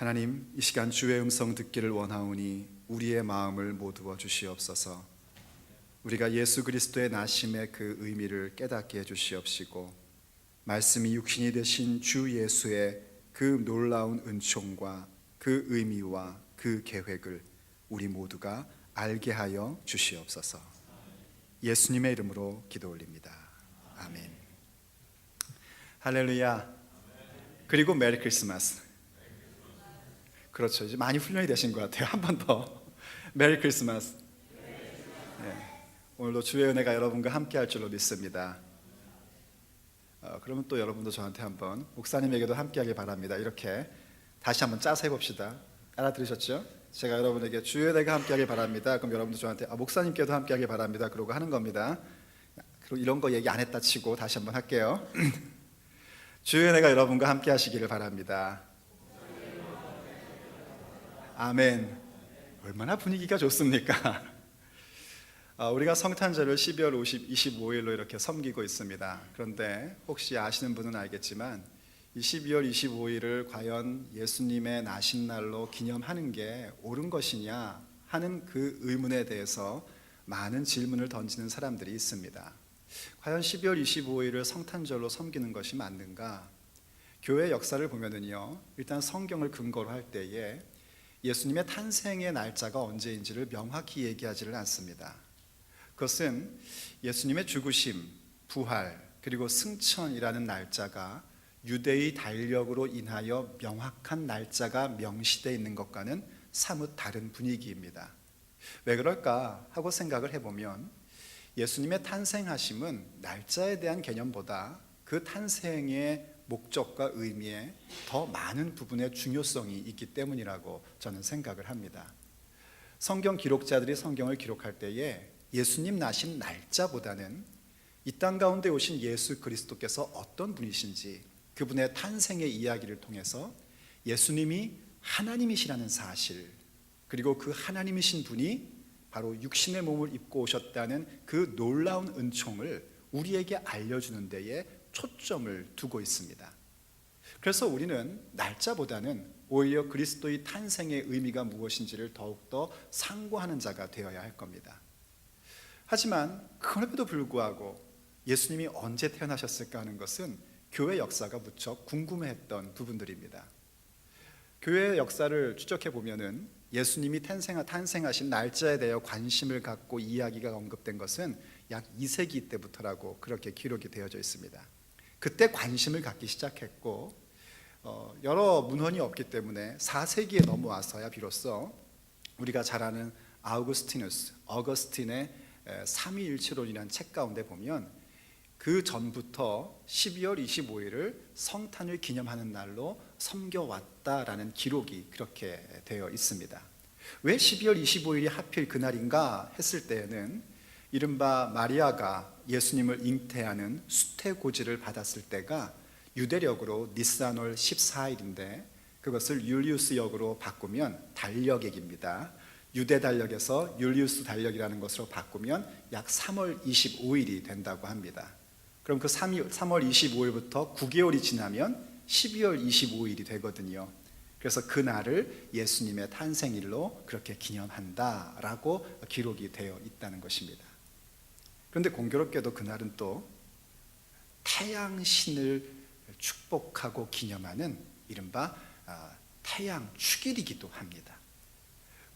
하나님, 이 시간 주의 음성 듣기를 원하오니 우리의 마음을 모두어 주시옵소서. 우리가 예수 그리스도의 나심의 그 의미를 깨닫게 해주시옵시고, 말씀이 육신이 되신 주 예수의 그 놀라운 은총과 그 의미와 그 계획을 우리 모두가 알게 하여 주시옵소서. 예수님의 이름으로 기도 올립니다. 아멘. 할렐루야. 그리고 메리 크리스마스. 그렇죠. 이제 많이 훈련이 되신 것 같아요. 한 번 더. 메리 크리스마스. 네. 오늘도 주의 은혜가 여러분과 함께 할 줄로 믿습니다. 그러면 또 여러분도 저한테 한번, 목사님에게도 함께 하길 바랍니다. 이렇게 다시 한번 짜서 해봅시다. 알아들으셨죠? 제가 여러분에게 주의 은혜가 함께 하길 바랍니다. 그럼 여러분도 저한테 목사님께도 함께 하길 바랍니다. 그러고 하는 겁니다. 그리고 이런 거 얘기 안 했다 치고 다시 한번 할게요. 주의 은혜가 여러분과 함께 하시기를 바랍니다. 아멘. 얼마나 분위기가 좋습니까? 우리가 성탄절을 12월 25일로 이렇게 섬기고 있습니다. 그런데 혹시 아시는 분은 알겠지만 이 12월 25일을 과연 예수님의 나신날로 기념하는 게 옳은 것이냐 하는 그 의문에 대해서 많은 질문을 던지는 사람들이 있습니다. 과연 12월 25일을 성탄절로 섬기는 것이 맞는가? 교회 역사를 보면은요, 일단 성경을 근거로 할 때에 예수님의 탄생의 날짜가 언제인지를 명확히 얘기하지를 않습니다. 그것은 예수님의 죽으심, 부활, 그리고 승천이라는 날짜가 유대의 달력으로 인하여 명확한 날짜가 명시되어 있는 것과는 사뭇 다른 분위기입니다. 왜 그럴까 하고 생각을 해보면 예수님의 탄생하심은 날짜에 대한 개념보다 그 탄생의 목적과 의미에 더 많은 부분의 중요성이 있기 때문이라고 저는 생각을 합니다. 성경 기록자들이 성경을 기록할 때에 예수님 나신 날짜보다는 이 땅 가운데 오신 예수 그리스도께서 어떤 분이신지, 그분의 탄생의 이야기를 통해서 예수님이 하나님이시라는 사실, 그리고 그 하나님이신 분이 바로 육신의 몸을 입고 오셨다는 그 놀라운 은총을 우리에게 알려주는 데에 초점을 두고 있습니다. 그래서 우리는 날짜보다는 오히려 그리스도의 탄생의 의미가 무엇인지를 더욱더 상고하는 자가 되어야 할 겁니다. 하지만 그럼에도 불구하고 예수님이 언제 태어나셨을까 하는 것은 교회 역사가 무척 궁금해했던 부분들입니다. 교회의 역사를 추적해 보면은 예수님이 탄생하신 날짜에 대해 관심을 갖고 이야기가 언급된 것은 약 2세기 때부터라고 그렇게 기록이 되어져 있습니다. 그때 관심을 갖기 시작했고, 여러 문헌이 없기 때문에 4세기에 넘어와서야 비로소 우리가 잘 아는 어거스틴의 삼위일체론이라는 책 가운데 보면 그 전부터 12월 25일을 성탄을 기념하는 날로 섬겨왔다라는 기록이 그렇게 되어 있습니다. 왜 12월 25일이 하필 그날인가 했을 때에는 이른바 마리아가 예수님을 잉태하는 수태고지를 받았을 때가 유대력으로 니산월 14일인데 그것을 율리우스 역으로 바꾸면 달력액입니다. 유대 달력에서 율리우스 달력이라는 것으로 바꾸면 약 3월 25일이 된다고 합니다. 그럼 그 3월 25일부터 9개월이 지나면 12월 25일이 되거든요. 그래서 그날을 예수님의 탄생일로 그렇게 기념한다라고 기록이 되어 있다는 것입니다. 그런데 공교롭게도 그날은 또 태양신을 축복하고 기념하는 이른바 태양 축일이기도 합니다.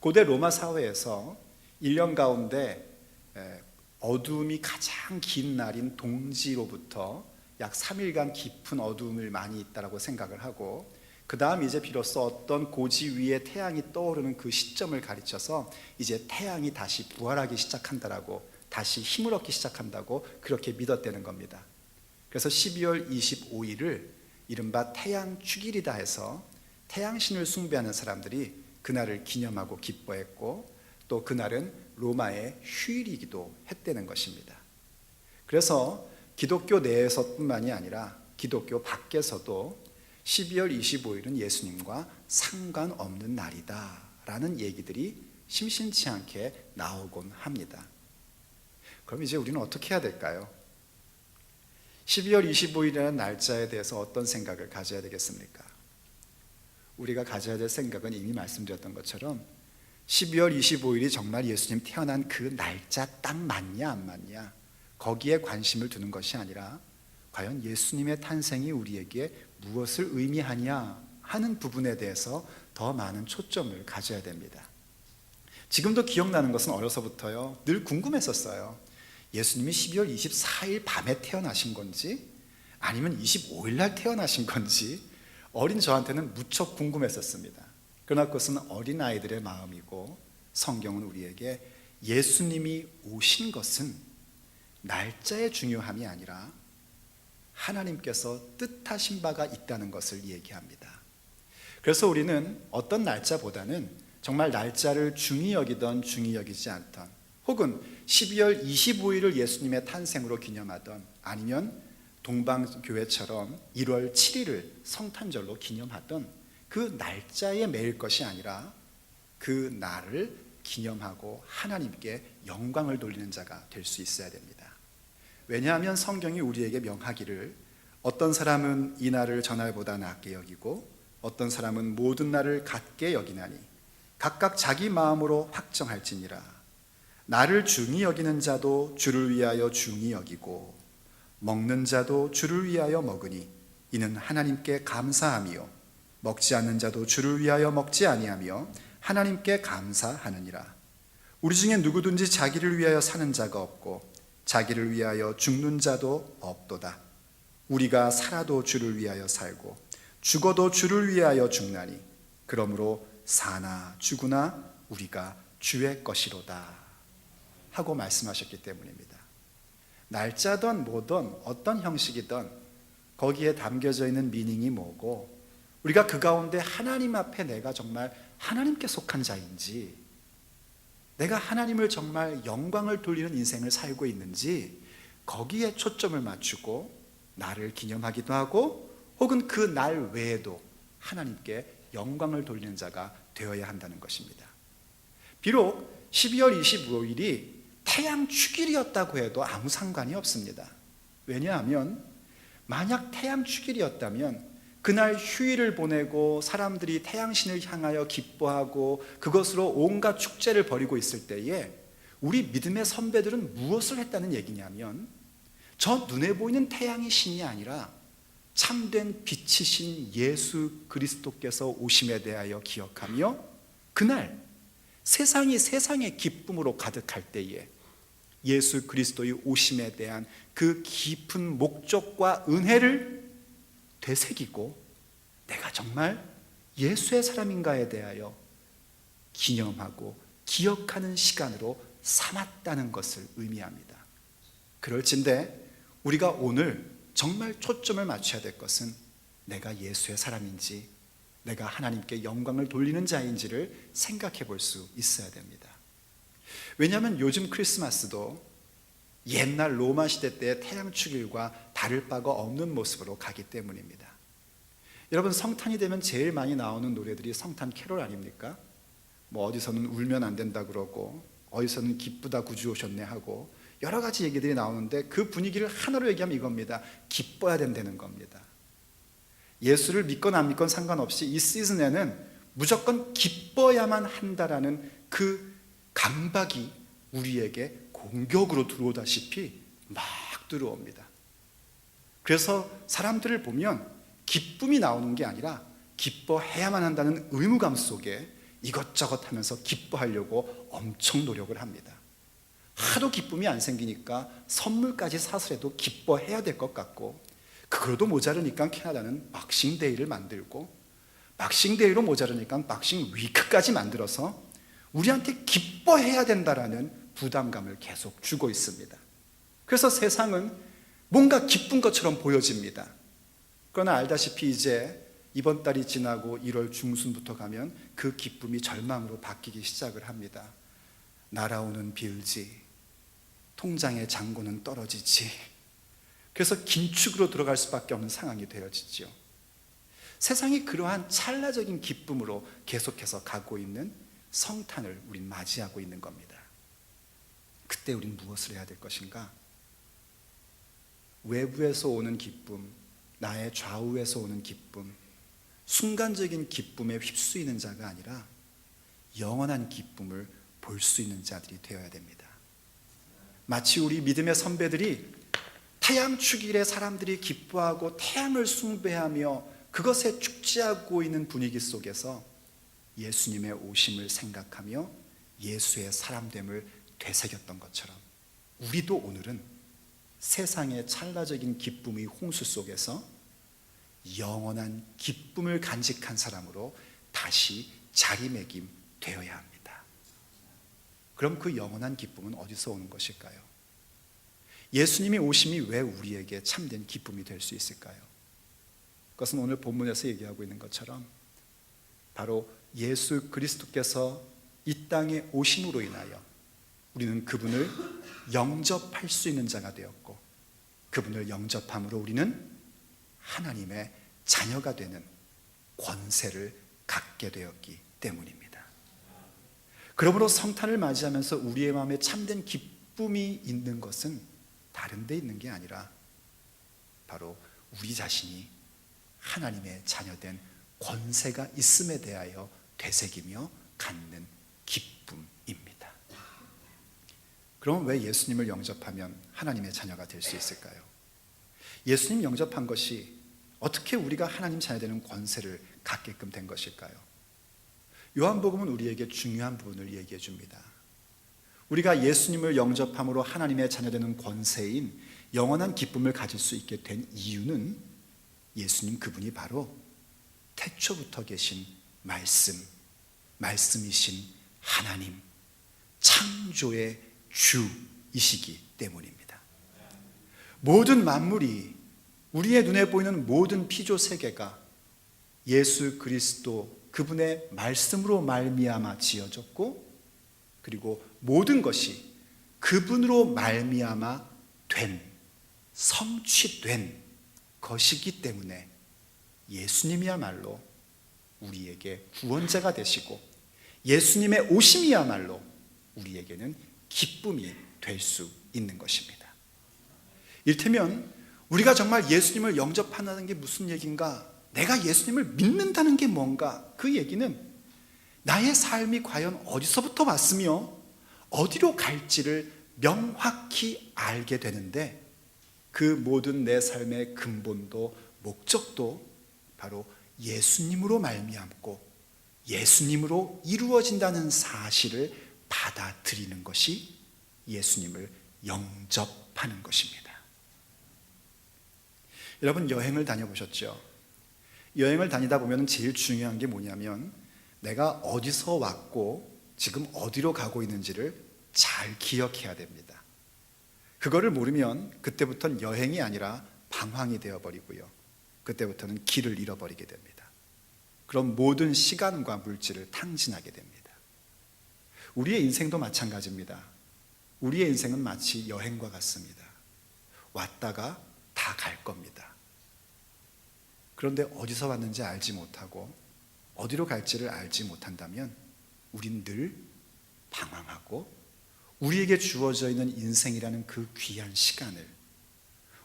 고대 로마 사회에서 1년 가운데 어두움이 가장 긴 날인 동지로부터 약 3일간 깊은 어두움을 많이 있다라고 생각을 하고, 그 다음 이제 비로소 어떤 고지 위에 태양이 떠오르는 그 시점을 가르쳐서 이제 태양이 다시 부활하기 시작한다라고, 다시 힘을 얻기 시작한다고 그렇게 믿었다는 겁니다. 그래서 12월 25일을 이른바 태양 축일이다 해서 태양신을 숭배하는 사람들이 그날을 기념하고 기뻐했고, 또 그날은 로마의 휴일이기도 했다는 것입니다. 그래서 기독교 내에서뿐만이 아니라 기독교 밖에서도 12월 25일은 예수님과 상관없는 날이다 라는 얘기들이 심심치 않게 나오곤 합니다. 그럼 이제 우리는 어떻게 해야 될까요? 12월 25일이라는 날짜에 대해서 어떤 생각을 가져야 되겠습니까? 우리가 가져야 될 생각은 이미 말씀드렸던 것처럼 12월 25일이 정말 예수님 태어난 그 날짜 딱 맞냐 안 맞냐, 거기에 관심을 두는 것이 아니라 과연 예수님의 탄생이 우리에게 무엇을 의미하냐 하는 부분에 대해서 더 많은 초점을 가져야 됩니다. 지금도 기억나는 것은 어려서부터요, 늘 궁금했었어요. 예수님이 12월 24일 밤에 태어나신 건지 아니면 25일 날 태어나신 건지 어린 저한테는 무척 궁금했었습니다. 그러나 그것은 어린아이들의 마음이고, 성경은 우리에게 예수님이 오신 것은 날짜의 중요함이 아니라 하나님께서 뜻하신 바가 있다는 것을 얘기합니다. 그래서 우리는 어떤 날짜보다는 정말 날짜를 중히 여기던 중히 여기지 않던, 혹은 12월 25일을 예수님의 탄생으로 기념하던, 아니면 동방교회처럼 1월 7일을 성탄절로 기념하던 그 날짜에 매일 것이 아니라 그 날을 기념하고 하나님께 영광을 돌리는 자가 될 수 있어야 됩니다. 왜냐하면 성경이 우리에게 명하기를 어떤 사람은 이 날을 전날보다 낮게 여기고 어떤 사람은 모든 날을 같게 여기나니 각각 자기 마음으로 확정할지니라. 나를 중히 여기는 자도 주를 위하여 중히 여기고 먹는 자도 주를 위하여 먹으니 이는 하나님께 감사함이요 먹지 않는 자도 주를 위하여 먹지 아니하며 하나님께 감사하느니라. 우리 중에 누구든지 자기를 위하여 사는 자가 없고 자기를 위하여 죽는 자도 없도다. 우리가 살아도 주를 위하여 살고 죽어도 주를 위하여 죽나니 그러므로 사나 죽으나 우리가 주의 것이로다 하고 말씀하셨기 때문입니다. 날짜든 뭐든 어떤 형식이든 거기에 담겨져 있는 미닝이 뭐고, 우리가 그 가운데 하나님 앞에 내가 정말 하나님께 속한 자인지, 내가 하나님을 정말 영광을 돌리는 인생을 살고 있는지, 거기에 초점을 맞추고 나를 기념하기도 하고, 혹은 그 날 외에도 하나님께 영광을 돌리는 자가 되어야 한다는 것입니다. 비록 12월 25일이 태양 축일이었다고 해도 아무 상관이 없습니다. 왜냐하면 만약 태양 축일이었다면 그날 휴일을 보내고 사람들이 태양신을 향하여 기뻐하고 그것으로 온갖 축제를 벌이고 있을 때에 우리 믿음의 선배들은 무엇을 했다는 얘기냐면, 저 눈에 보이는 태양이 신이 아니라 참된 빛이신 예수 그리스도께서 오심에 대하여 기억하며 그날 세상이 세상의 기쁨으로 가득할 때에 예수 그리스도의 오심에 대한 그 깊은 목적과 은혜를 되새기고 내가 정말 예수의 사람인가에 대하여 기념하고 기억하는 시간으로 삼았다는 것을 의미합니다. 그럴진데 우리가 오늘 정말 초점을 맞춰야 될 것은 내가 예수의 사람인지 내가 하나님께 영광을 돌리는 자인지를 생각해 볼 수 있어야 됩니다. 왜냐하면 요즘 크리스마스도 옛날 로마 시대 때의 태양 축일과 다를 바가 없는 모습으로 가기 때문입니다. 여러분, 성탄이 되면 제일 많이 나오는 노래들이 성탄 캐롤 아닙니까? 뭐 어디서는 울면 안 된다 그러고 어디서는 기쁘다 구주 오셨네 하고 여러 가지 얘기들이 나오는데 그 분위기를 하나로 얘기하면 이겁니다. 기뻐야 된다는 겁니다. 예수를 믿건 안 믿건 상관없이 이 시즌에는 무조건 기뻐야만 한다라는 그 강박이 우리에게 공격으로 들어오다시피 막 들어옵니다. 그래서 사람들을 보면 기쁨이 나오는 게 아니라 기뻐해야만 한다는 의무감 속에 이것저것 하면서 기뻐하려고 엄청 노력을 합니다. 하도 기쁨이 안 생기니까 선물까지 사서라도 기뻐해야 될 것 같고, 그걸로도 모자르니까 캐나다는 박싱데이를 만들고, 박싱데이로 모자르니까 박싱 위크까지 만들어서 우리한테 기뻐해야 된다라는 부담감을 계속 주고 있습니다. 그래서 세상은 뭔가 기쁜 것처럼 보여집니다. 그러나 알다시피 이제 이번 달이 지나고 1월 중순부터 가면 그 기쁨이 절망으로 바뀌기 시작을 합니다. 날아오는 비일지, 통장의 잔고는 떨어지지. 그래서 긴축으로 들어갈 수밖에 없는 상황이 되어지죠. 세상이 그러한 찰나적인 기쁨으로 계속해서 가고 있는 성탄을 우린 맞이하고 있는 겁니다. 그때 우린 무엇을 해야 될 것인가? 외부에서 오는 기쁨, 나의 좌우에서 오는 기쁨, 순간적인 기쁨에 휩쓰이는 자가 아니라 영원한 기쁨을 볼 수 있는 자들이 되어야 됩니다. 마치 우리 믿음의 선배들이 태양 축일에 사람들이 기뻐하고 태양을 숭배하며 그것에 축제하고 있는 분위기 속에서 예수님의 오심을 생각하며 예수의 사람됨을 되새겼던 것처럼, 우리도 오늘은 세상의 찰나적인 기쁨의 홍수 속에서 영원한 기쁨을 간직한 사람으로 다시 자리매김 되어야 합니다. 그럼 그 영원한 기쁨은 어디서 오는 것일까요? 예수님의 오심이 왜 우리에게 참된 기쁨이 될 수 있을까요? 그것은 오늘 본문에서 얘기하고 있는 것처럼 바로 예수 그리스도께서 이 땅에 오심으로 인하여 우리는 그분을 영접할 수 있는 자가 되었고, 그분을 영접함으로 우리는 하나님의 자녀가 되는 권세를 갖게 되었기 때문입니다. 그러므로 성탄을 맞이하면서 우리의 마음에 참된 기쁨이 있는 것은 다른 데 있는 게 아니라 바로 우리 자신이 하나님의 자녀된 권세가 있음에 대하여 되새기며 갖는 기쁨입니다. 그럼 왜 예수님을 영접하면 하나님의 자녀가 될 수 있을까요? 예수님 영접한 것이 어떻게 우리가 하나님 자녀 되는 권세를 갖게끔 된 것일까요? 요한복음은 우리에게 중요한 부분을 얘기해 줍니다. 우리가 예수님을 영접함으로 하나님의 자녀 되는 권세인 영원한 기쁨을 가질 수 있게 된 이유는 예수님 그분이 바로 태초부터 계신 말씀이신 하나님, 창조의 주이시기 때문입니다. 모든 만물이, 우리의 눈에 보이는 모든 피조 세계가 예수 그리스도 그분의 말씀으로 말미암아 지어졌고, 그리고 모든 것이 그분으로 말미암아 된, 성취된 것이기 때문에 예수님이야말로 우리에게 구원자가 되시고, 예수님의 오심이야말로 우리에게는 기쁨이 될 수 있는 것입니다. 이를테면 우리가 정말 예수님을 영접한다는 게 무슨 얘기인가? 내가 예수님을 믿는다는 게 뭔가? 그 얘기는 나의 삶이 과연 어디서부터 왔으며 어디로 갈지를 명확히 알게 되는데, 그 모든 내 삶의 근본도 목적도 바로 예수님으로 말미암고 예수님으로 이루어진다는 사실을 받아들이는 것이 예수님을 영접하는 것입니다. 여러분, 여행을 다녀보셨죠? 여행을 다니다 보면 제일 중요한 게 뭐냐면 내가 어디서 왔고 지금 어디로 가고 있는지를 잘 기억해야 됩니다. 그거를 모르면 그때부터는 여행이 아니라 방황이 되어버리고요, 그때부터는 길을 잃어버리게 됩니다. 그럼 모든 시간과 물질을 탕진하게 됩니다. 우리의 인생도 마찬가지입니다. 우리의 인생은 마치 여행과 같습니다. 왔다가 다 갈 겁니다. 그런데 어디서 왔는지 알지 못하고 어디로 갈지를 알지 못한다면 우린 늘 방황하고 우리에게 주어져 있는 인생이라는 그 귀한 시간을,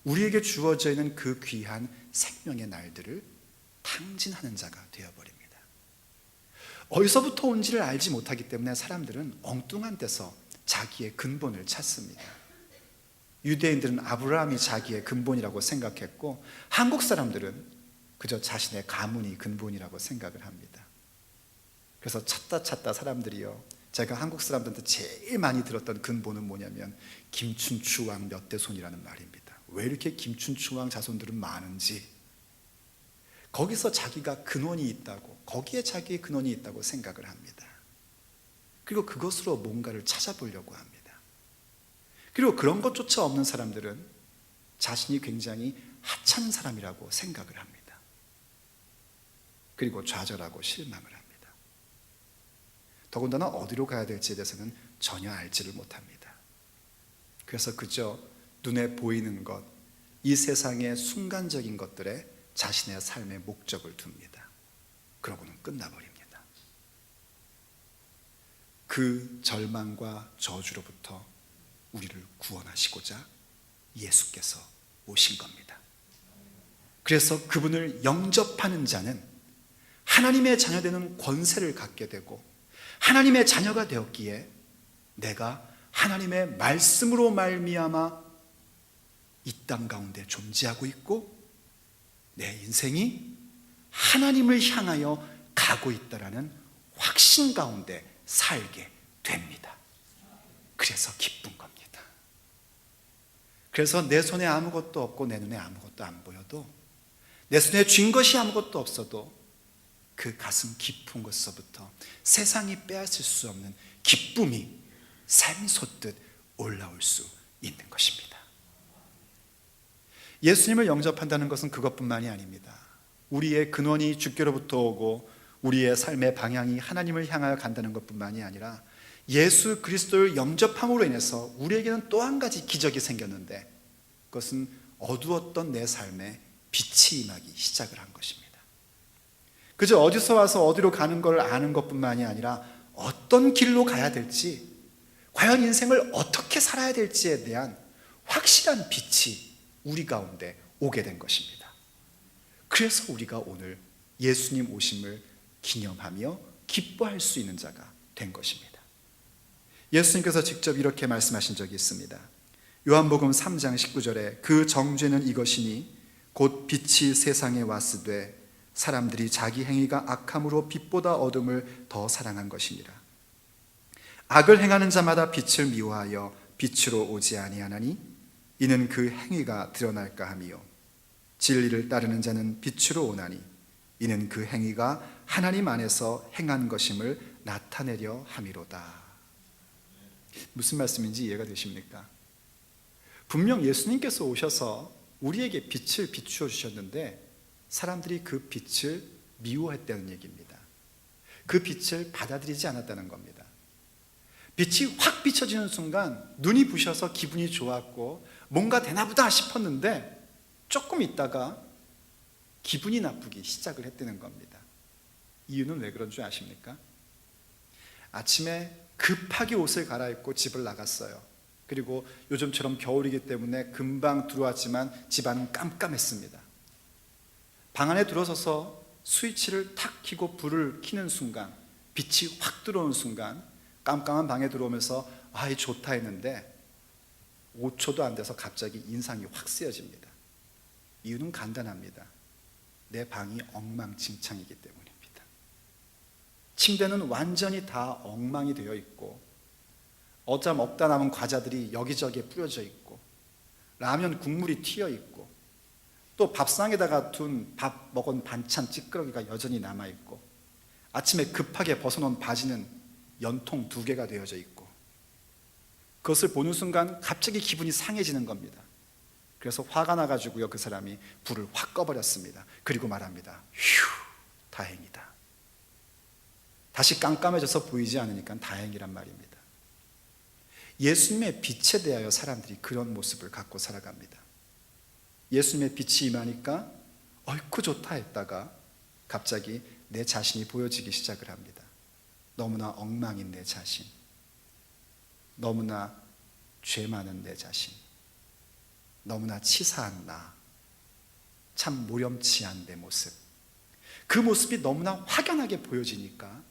우리에게 주어져 있는 그 귀한 생명의 날들을 탕진하는 자가 되어버립니다. 어디서부터 온지를 알지 못하기 때문에 사람들은 엉뚱한 데서 자기의 근본을 찾습니다. 유대인들은 아브라함이 자기의 근본이라고 생각했고, 한국 사람들은 그저 자신의 가문이 근본이라고 생각을 합니다. 그래서 찾다 사람들이요, 제가 한국 사람들한테 제일 많이 들었던 근본은 뭐냐면 김춘추 왕 몇 대손이라는 말입니다. 왜 이렇게 김춘추 왕 자손들은 많은지, 거기서 자기가 근원이 있다고, 거기에 자기의 근원이 있다고 생각을 합니다. 그리고 그것으로 뭔가를 찾아보려고 합니다. 그리고 그런 것조차 없는 사람들은 자신이 굉장히 하찮은 사람이라고 생각을 합니다. 그리고 좌절하고 실망을 합니다. 더군다나 어디로 가야 될지에 대해서는 전혀 알지를 못합니다. 그래서 그저 눈에 보이는 것, 이 세상의 순간적인 것들에 자신의 삶의 목적을 둡니다. 그러고는 끝나버립니다. 그 절망과 저주로부터 우리를 구원하시고자 예수께서 오신 겁니다. 그래서 그분을 영접하는 자는 하나님의 자녀되는 권세를 갖게 되고, 하나님의 자녀가 되었기에 내가 하나님의 말씀으로 말미암아 이 땅 가운데 존재하고 있고 내 인생이 하나님을 향하여 가고 있다라는 확신 가운데 살게 됩니다. 그래서 기쁜 겁니다. 그래서 내 손에 아무것도 없고 내 눈에 아무것도 안 보여도, 내 손에 쥔 것이 아무것도 없어도 그 가슴 깊은 곳서부터 세상이 빼앗을 수 없는 기쁨이 샘솟듯 올라올 수 있는 것입니다. 예수님을 영접한다는 것은 그것뿐만이 아닙니다. 우리의 근원이 주께로부터 오고 우리의 삶의 방향이 하나님을 향하여 간다는 것뿐만이 아니라 예수 그리스도를 영접함으로 인해서 우리에게는 또 한 가지 기적이 생겼는데, 그것은 어두웠던 내 삶에 빛이 임하기 시작을 한 것입니다. 그저 어디서 와서 어디로 가는 걸 아는 것뿐만이 아니라 어떤 길로 가야 될지, 과연 인생을 어떻게 살아야 될지에 대한 확실한 빛이 우리 가운데 오게 된 것입니다. 그래서 우리가 오늘 예수님 오심을 기념하며 기뻐할 수 있는 자가 된 것입니다. 예수님께서 직접 이렇게 말씀하신 적이 있습니다. 요한복음 3장 19절에 그 정죄는 이것이니 곧 빛이 세상에 왔으되 사람들이 자기 행위가 악함으로 빛보다 어둠을 더 사랑한 것이니라. 악을 행하는 자마다 빛을 미워하여 빛으로 오지 아니하나니 이는 그 행위가 드러날까 하며 진리를 따르는 자는 빛으로 오나니 이는 그 행위가 하나님 안에서 행한 것임을 나타내려 함이로다. 무슨 말씀인지 이해가 되십니까? 분명 예수님께서 오셔서 우리에게 빛을 비추어 주셨는데 사람들이 그 빛을 미워했다는 얘기입니다. 그 빛을 받아들이지 않았다는 겁니다. 빛이 확 비춰지는 순간 눈이 부셔서 기분이 좋았고 뭔가 되나보다 싶었는데 조금 있다가 기분이 나쁘기 시작을 했다는 겁니다. 이유는 왜 그런 줄 아십니까? 아침에 급하게 옷을 갈아입고 집을 나갔어요. 그리고 요즘처럼 겨울이기 때문에 금방 들어왔지만 집안은 깜깜했습니다. 방 안에 들어서서 스위치를 탁 켜고 불을 켜는 순간, 빛이 확 들어오는 순간 깜깜한 방에 들어오면서 이 좋다 했는데 5초도 안 돼서 갑자기 인상이 확 쓰여집니다. 이유는 간단합니다. 내 방이 엉망진창이기 때문입니다. 침대는 완전히 다 엉망이 되어 있고 어쩌 먹다 남은 과자들이 여기저기에 뿌려져 있고 라면 국물이 튀어 있고 또 밥상에다가 둔 밥 먹은 반찬 찌끄러기가 여전히 남아있고 아침에 급하게 벗어놓은 바지는 연통 2개가 되어져 있고 그것을 보는 순간 갑자기 기분이 상해지는 겁니다. 그래서 화가 나가지고요, 그 사람이 불을 확 꺼버렸습니다. 그리고 말합니다. 휴, 다행이다. 다시 깜깜해져서 보이지 않으니까 다행이란 말입니다. 예수님의 빛에 대하여 사람들이 그런 모습을 갖고 살아갑니다. 예수님의 빛이 임하니까 어이쿠 좋다 했다가 갑자기 내 자신이 보여지기 시작을 합니다. 너무나 엉망인 내 자신, 너무나 죄 많은 내 자신, 너무나 치사한 나, 참 모렴치한 내 모습, 그 모습이 너무나 확연하게 보여지니까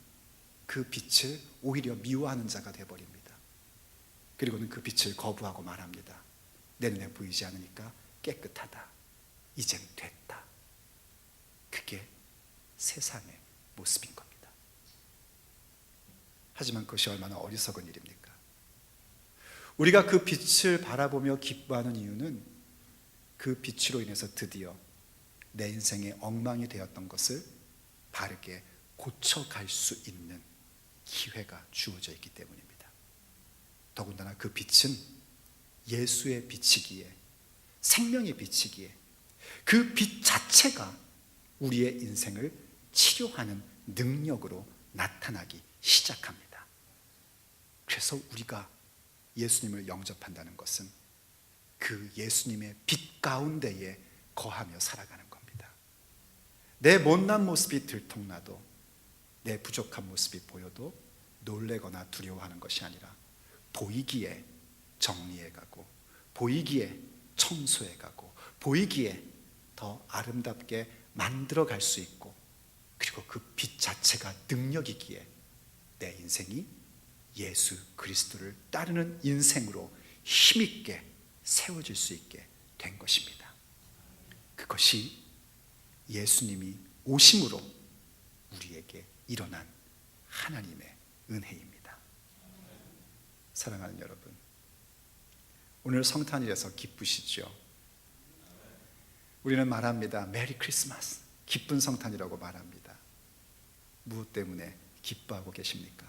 그 빛을 오히려 미워하는 자가 되어버립니다. 그리고는 그 빛을 거부하고 말합니다. 내 눈에 보이지 않으니까 깨끗하다. 이젠 됐다. 그게 세상의 모습인 겁니다. 하지만 그것이 얼마나 어리석은 일입니까? 우리가 그 빛을 바라보며 기뻐하는 이유는 그 빛으로 인해서 드디어 내 인생의 엉망이 되었던 것을 바르게 고쳐갈 수 있는 기회가 주어져 있기 때문입니다. 더군다나 그 빛은 예수의 빛이기에, 생명의 빛이기에, 그 빛 자체가 우리의 인생을 치료하는 능력으로 나타나기 시작합니다. 그래서 우리가 예수님을 영접한다는 것은 그 예수님의 빛 가운데에 거하며 살아가는 겁니다. 내 못난 모습이 들통나도, 내 부족한 모습이 보여도 놀래거나 두려워하는 것이 아니라 보이기에 정리해가고, 보이기에 청소해가고, 보이기에 더 아름답게 만들어갈 수 있고, 그리고 그 빛 자체가 능력이기에 내 인생이 예수 그리스도를 따르는 인생으로 힘있게 세워질 수 있게 된 것입니다. 그것이 예수님이 오심으로 우리에게 일어난 하나님의 은혜입니다. 사랑하는 여러분, 오늘 성탄일에서 기쁘시죠? 우리는 말합니다. 메리 크리스마스, 기쁜 성탄이라고 말합니다. 무엇 때문에 기뻐하고 계십니까?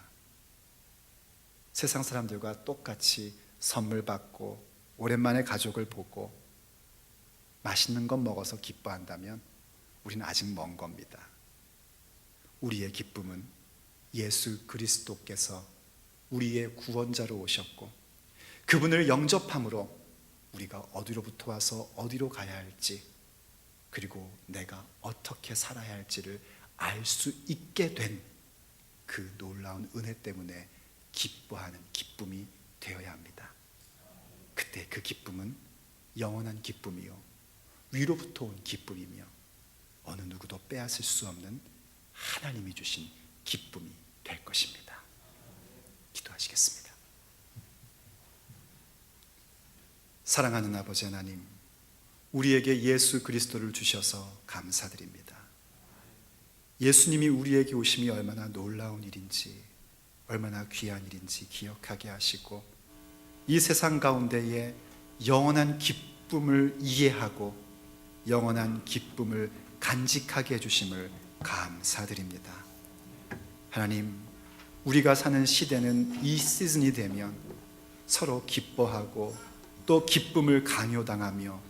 세상 사람들과 똑같이 선물 받고 오랜만에 가족을 보고 맛있는 것 먹어서 기뻐한다면 우리는 아직 먼 겁니다. 우리의 기쁨은 예수 그리스도께서 우리의 구원자로 오셨고, 그분을 영접함으로 우리가 어디로부터 와서 어디로 가야 할지, 그리고 내가 어떻게 살아야 할지를 알 수 있게 된 그 놀라운 은혜 때문에 기뻐하는 기쁨이 되어야 합니다. 그때 그 기쁨은 영원한 기쁨이요, 위로부터 온 기쁨이며 어느 누구도 빼앗을 수 없는 하나님이 주신 기쁨이 될 것입니다. 기도하시겠습니다. 사랑하는 아버지 하나님, 우리에게 예수 그리스도를 주셔서 감사드립니다. 예수님이 우리에게 오심이 얼마나 놀라운 일인지, 얼마나 귀한 일인지 기억하게 하시고, 이 세상 가운데에 영원한 기쁨을 이해하고 영원한 기쁨을 간직하게 해주심을 감사드립니다. 하나님, 우리가 사는 시대는 이 시즌이 되면 서로 기뻐하고 또 기쁨을 강요당하며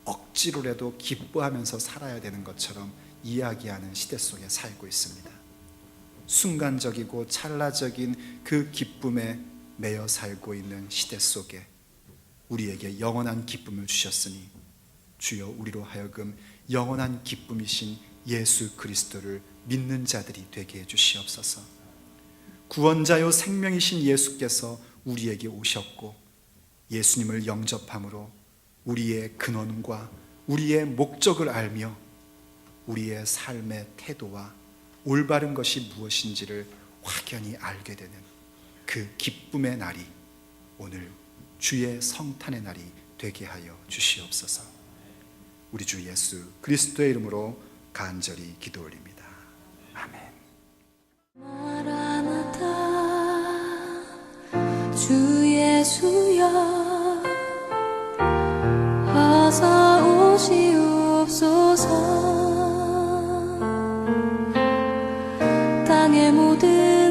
억지로라도 기뻐하면서 살아야 되는 것처럼 이야기하는 시대 속에 살고 있습니다. 순간적이고 찰나적인 그 기쁨에 매여 살고 있는 시대 속에 우리에게 영원한 기쁨을 주셨으니 주여, 우리로 하여금 영원한 기쁨이신 예수 그리스도를 믿는 자들이 되게 해주시옵소서. 구원자요 생명이신 예수께서 우리에게 오셨고, 예수님을 영접함으로 우리의 근원과 우리의 목적을 알며 우리의 삶의 태도와 올바른 것이 무엇인지를 확연히 알게 되는 그 기쁨의 날이 오늘 주의 성탄의 날이 되게 하여 주시옵소서. 우리 주 예수 그리스도의 이름으로 간절히 기도 올립니다. 아멘. 마라나타, 주 예수여 어서 오시옵소서. 땅의 모든